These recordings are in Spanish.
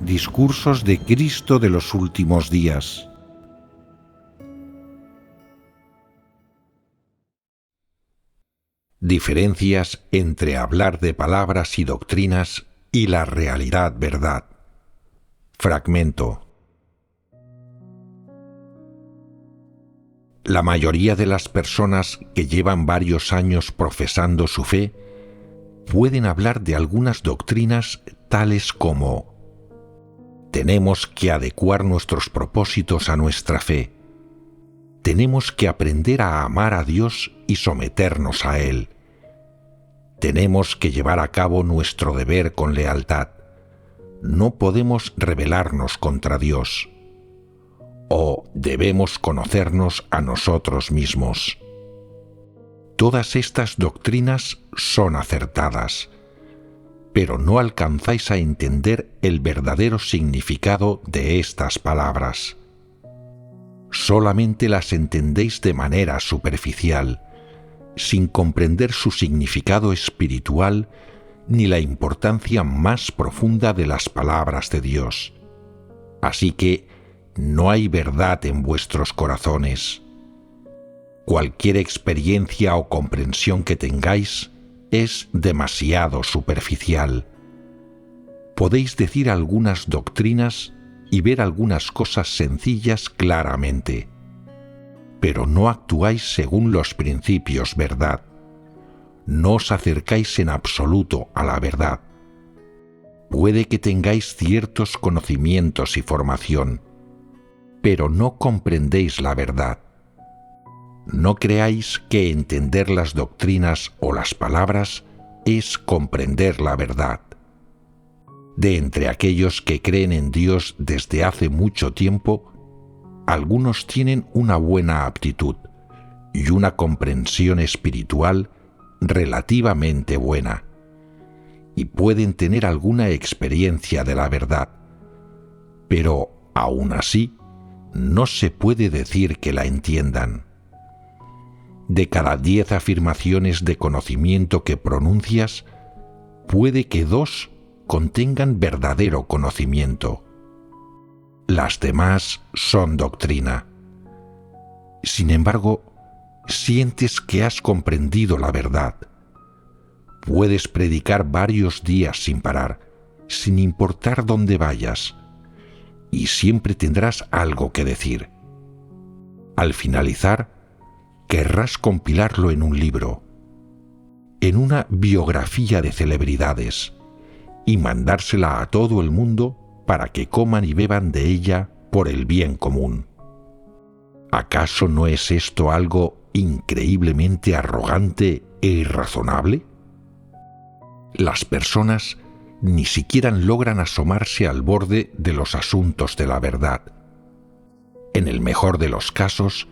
discursos de Cristo de los últimos días. Diferencias entre hablar de palabras y doctrinas y la realidad verdad. Fragmento. La mayoría de las personas que llevan varios años profesando su fe pueden hablar de algunas doctrinas tales como: tenemos que adecuar nuestros propósitos a nuestra fe. Tenemos que aprender a amar a Dios y someternos a Él. Tenemos que llevar a cabo nuestro deber con lealtad. No podemos rebelarnos contra Dios. O debemos conocernos a nosotros mismos. Todas estas doctrinas son acertadas, pero no alcanzáis a entender el verdadero significado de estas palabras. Solamente las entendéis de manera superficial, sin comprender su significado espiritual ni la importancia más profunda de las palabras de Dios. Así que no hay verdad en vuestros corazones. Cualquier experiencia o comprensión que tengáis es demasiado superficial. Podéis decir algunas doctrinas y ver algunas cosas sencillas claramente, pero no actuáis según los principios verdad. No os acercáis en absoluto a la verdad. Puede que tengáis ciertos conocimientos y formación, pero no comprendéis la verdad. No creáis que entender las doctrinas o las palabras es comprender la verdad. De entre aquellos que creen en Dios desde hace mucho tiempo, algunos tienen una buena aptitud y una comprensión espiritual relativamente buena, y pueden tener alguna experiencia de la verdad, pero aún así no se puede decir que la entiendan. De cada 10 afirmaciones de conocimiento que pronuncias, puede que 2 contengan verdadero conocimiento. Las demás son doctrina. Sin embargo, sientes que has comprendido la verdad. Puedes predicar varios días sin parar, sin importar dónde vayas, y siempre tendrás algo que decir. Al finalizar, querrás compilarlo en un libro, en una biografía de celebridades, y mandársela a todo el mundo para que coman y beban de ella por el bien común. ¿Acaso no es esto algo increíblemente arrogante e irrazonable? Las personas ni siquiera logran asomarse al borde de los asuntos de la verdad. En el mejor de los casos,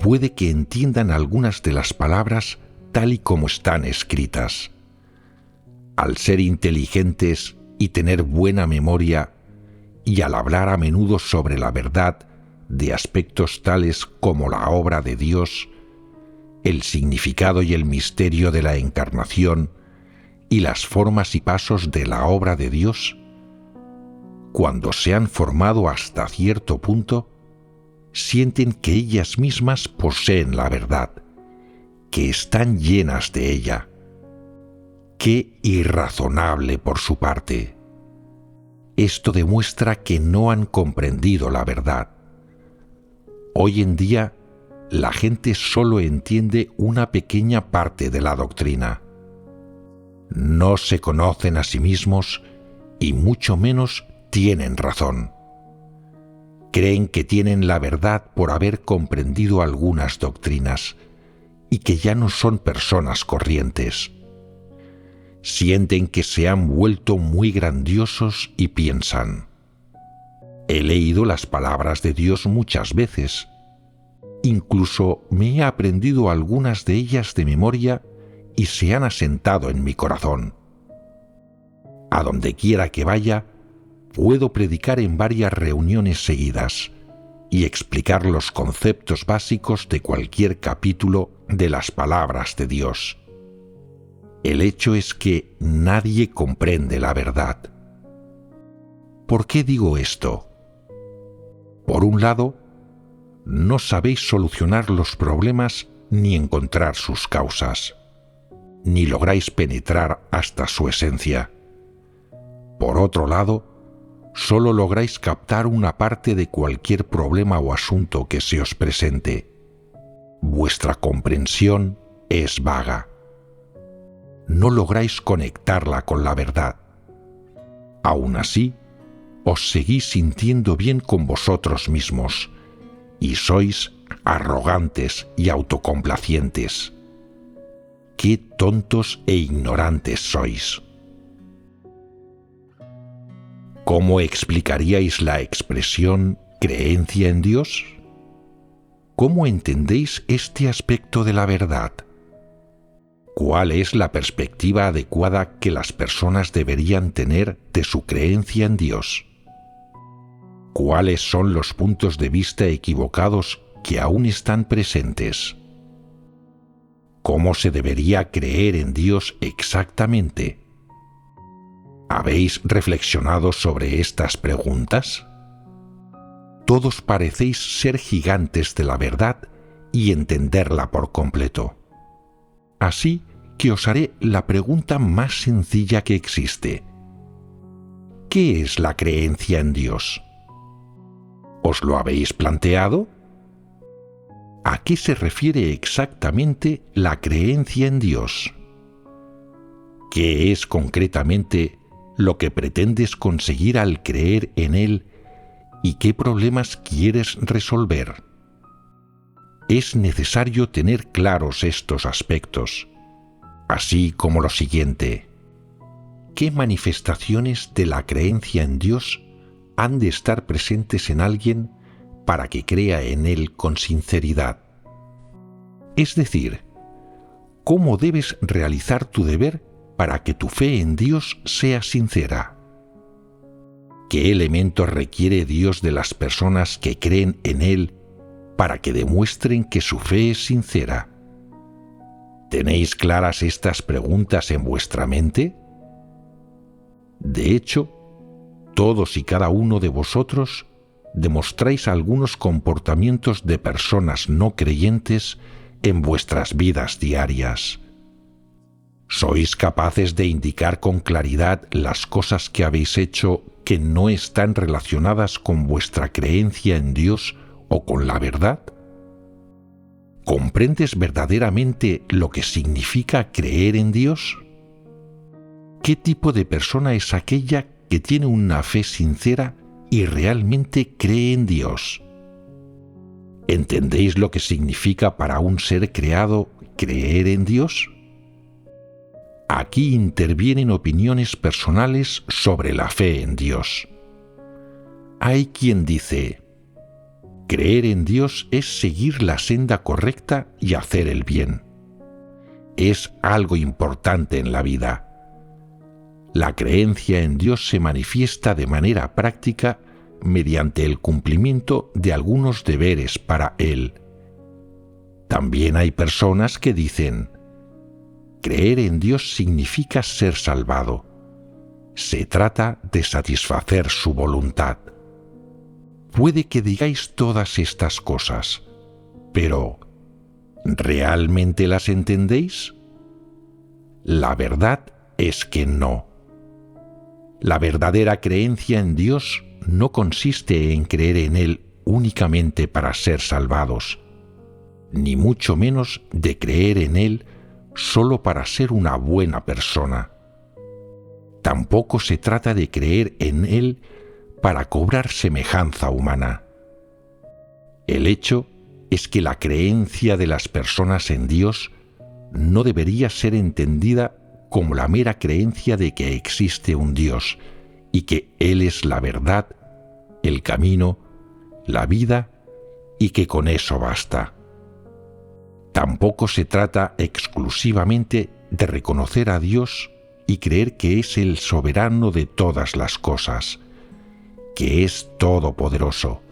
puede que entiendan algunas de las palabras tal y como están escritas. Al ser inteligentes y tener buena memoria, y al hablar a menudo sobre la verdad de aspectos tales como la obra de Dios, el significado y el misterio de la encarnación y las formas y pasos de la obra de Dios, cuando se han formado hasta cierto punto, sienten que ellas mismas poseen la verdad, que están llenas de ella. ¡Qué irrazonable por su parte! Esto demuestra que no han comprendido la verdad. Hoy en día, la gente solo entiende una pequeña parte de la doctrina. No se conocen a sí mismos y mucho menos tienen razón. Creen que tienen la verdad por haber comprendido algunas doctrinas y que ya no son personas corrientes. Sienten que se han vuelto muy grandiosos y piensan: he leído las palabras de Dios muchas veces. Incluso me he aprendido algunas de ellas de memoria y se han asentado en mi corazón. A donde quiera que vaya, puedo predicar en varias reuniones seguidas y explicar los conceptos básicos de cualquier capítulo de las palabras de Dios. El hecho es que nadie comprende la verdad. ¿Por qué digo esto? Por un lado, no sabéis solucionar los problemas ni encontrar sus causas, ni lográis penetrar hasta su esencia. Por otro lado, solo lográis captar una parte de cualquier problema o asunto que se os presente. Vuestra comprensión es vaga. No lográis conectarla con la verdad. Aún así, os seguís sintiendo bien con vosotros mismos y sois arrogantes y autocomplacientes. ¡Qué tontos e ignorantes sois! ¿Cómo explicaríais la expresión creencia en Dios? ¿Cómo entendéis este aspecto de la verdad? ¿Cuál es la perspectiva adecuada que las personas deberían tener de su creencia en Dios? ¿Cuáles son los puntos de vista equivocados que aún están presentes? ¿Cómo se debería creer en Dios exactamente? ¿Habéis reflexionado sobre estas preguntas? Todos parecéis ser gigantes de la verdad y entenderla por completo. Así que os haré la pregunta más sencilla que existe. ¿Qué es la creencia en Dios? ¿Os lo habéis planteado? ¿A qué se refiere exactamente la creencia en Dios? ¿Qué es concretamente lo que pretendes conseguir al creer en Él y qué problemas quieres resolver? Es necesario tener claros estos aspectos, así como lo siguiente: ¿qué manifestaciones de la creencia en Dios han de estar presentes en alguien para que crea en Él con sinceridad? Es decir, ¿cómo debes realizar tu deber para que tu fe en Dios sea sincera? ¿Qué elementos requiere Dios de las personas que creen en Él para que demuestren que su fe es sincera? ¿Tenéis claras estas preguntas en vuestra mente? De hecho, todos y cada uno de vosotros demostráis algunos comportamientos de personas no creyentes en vuestras vidas diarias. ¿Sois capaces de indicar con claridad las cosas que habéis hecho que no están relacionadas con vuestra creencia en Dios o con la verdad? ¿Comprendes verdaderamente lo que significa creer en Dios? ¿Qué tipo de persona es aquella que tiene una fe sincera y realmente cree en Dios? ¿Entendéis lo que significa para un ser creado creer en Dios? Aquí intervienen opiniones personales sobre la fe en Dios. Hay quien dice: creer en Dios es seguir la senda correcta y hacer el bien. Es algo importante en la vida. La creencia en Dios se manifiesta de manera práctica mediante el cumplimiento de algunos deberes para Él. También hay personas que dicen: creer en Dios significa ser salvado. Se trata de satisfacer su voluntad. Puede que digáis todas estas cosas, pero ¿realmente las entendéis? La verdad es que no. La verdadera creencia en Dios no consiste en creer en Él únicamente para ser salvados, ni mucho menos de creer en Él solo para ser una buena persona. Tampoco se trata de creer en Él para cobrar semejanza humana. El hecho es que la creencia de las personas en Dios no debería ser entendida como la mera creencia de que existe un Dios y que Él es la verdad, el camino, la vida y que con eso basta. Tampoco se trata exclusivamente de reconocer a Dios y creer que es el soberano de todas las cosas, que es todopoderoso,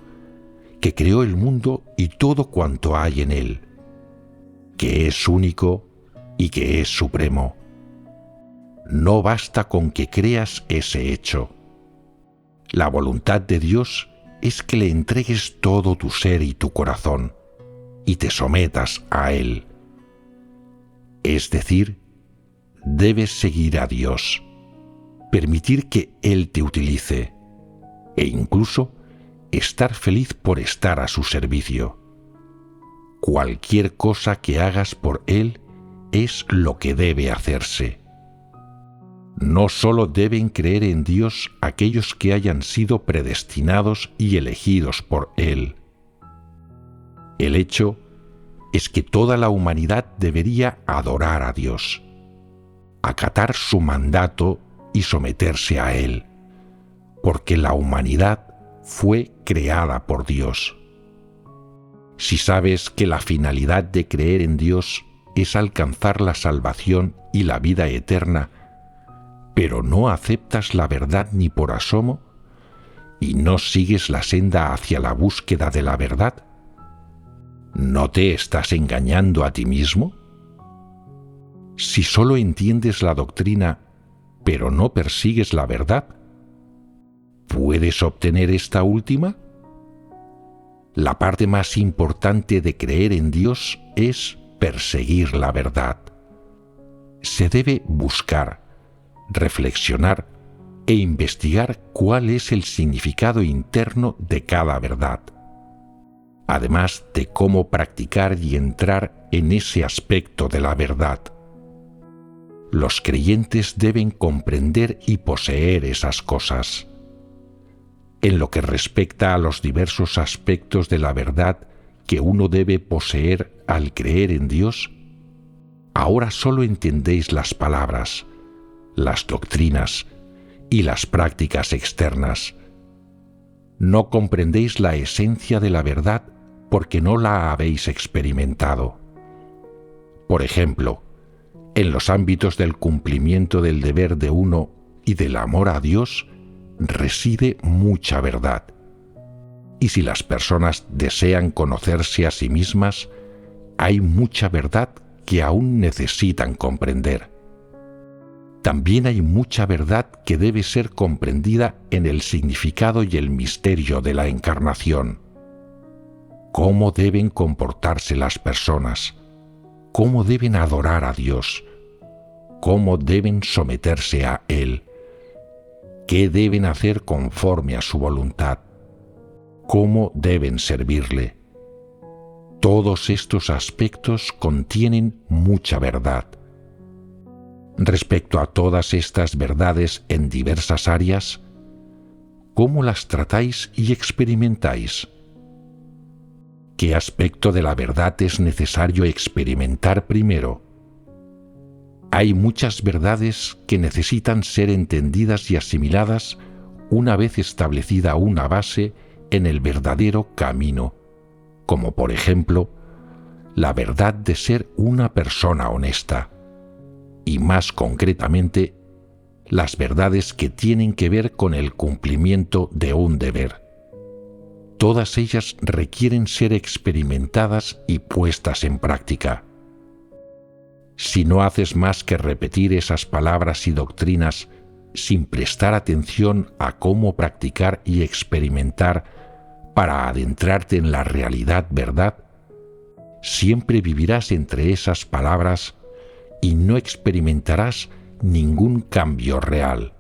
que creó el mundo y todo cuanto hay en él, que es único y que es supremo. No basta con que creas ese hecho. La voluntad de Dios es que le entregues todo tu ser y tu corazón y te sometas a Él. Es decir, debes seguir a Dios, permitir que Él te utilice e incluso estar feliz por estar a su servicio. Cualquier cosa que hagas por Él es lo que debe hacerse. No solo deben creer en Dios aquellos que hayan sido predestinados y elegidos por Él. El hecho es que toda la humanidad debería adorar a Dios, acatar su mandato y someterse a Él, porque la humanidad fue creada por Dios. Si sabes que la finalidad de creer en Dios es alcanzar la salvación y la vida eterna, pero no aceptas la verdad ni por asomo, y no sigues la senda hacia la búsqueda de la verdad, ¿no te estás engañando a ti mismo? Si solo entiendes la doctrina, pero no persigues la verdad, ¿puedes obtener esta última? La parte más importante de creer en Dios es perseguir la verdad. Se debe buscar, reflexionar e investigar cuál es el significado interno de cada verdad, además de cómo practicar y entrar en ese aspecto de la verdad. Los creyentes deben comprender y poseer esas cosas. En lo que respecta a los diversos aspectos de la verdad que uno debe poseer al creer en Dios, ahora solo entendéis las palabras, las doctrinas y las prácticas externas. No comprendéis la esencia de la verdad porque no la habéis experimentado. Por ejemplo, en los ámbitos del cumplimiento del deber de uno y del amor a Dios reside mucha verdad. Y si las personas desean conocerse a sí mismas, hay mucha verdad que aún necesitan comprender. También hay mucha verdad que debe ser comprendida en el significado y el misterio de la encarnación. Cómo deben comportarse las personas, cómo deben adorar a Dios, cómo deben someterse a Él, qué deben hacer conforme a su voluntad, cómo deben servirle. Todos estos aspectos contienen mucha verdad. Respecto a todas estas verdades en diversas áreas, ¿cómo las tratáis y experimentáis? ¿Qué aspecto de la verdad es necesario experimentar primero? Hay muchas verdades que necesitan ser entendidas y asimiladas una vez establecida una base en el verdadero camino, como por ejemplo, la verdad de ser una persona honesta, y más concretamente, las verdades que tienen que ver con el cumplimiento de un deber. Todas ellas requieren ser experimentadas y puestas en práctica. Si no haces más que repetir esas palabras y doctrinas sin prestar atención a cómo practicar y experimentar para adentrarte en la realidad verdad, siempre vivirás entre esas palabras y no experimentarás ningún cambio real.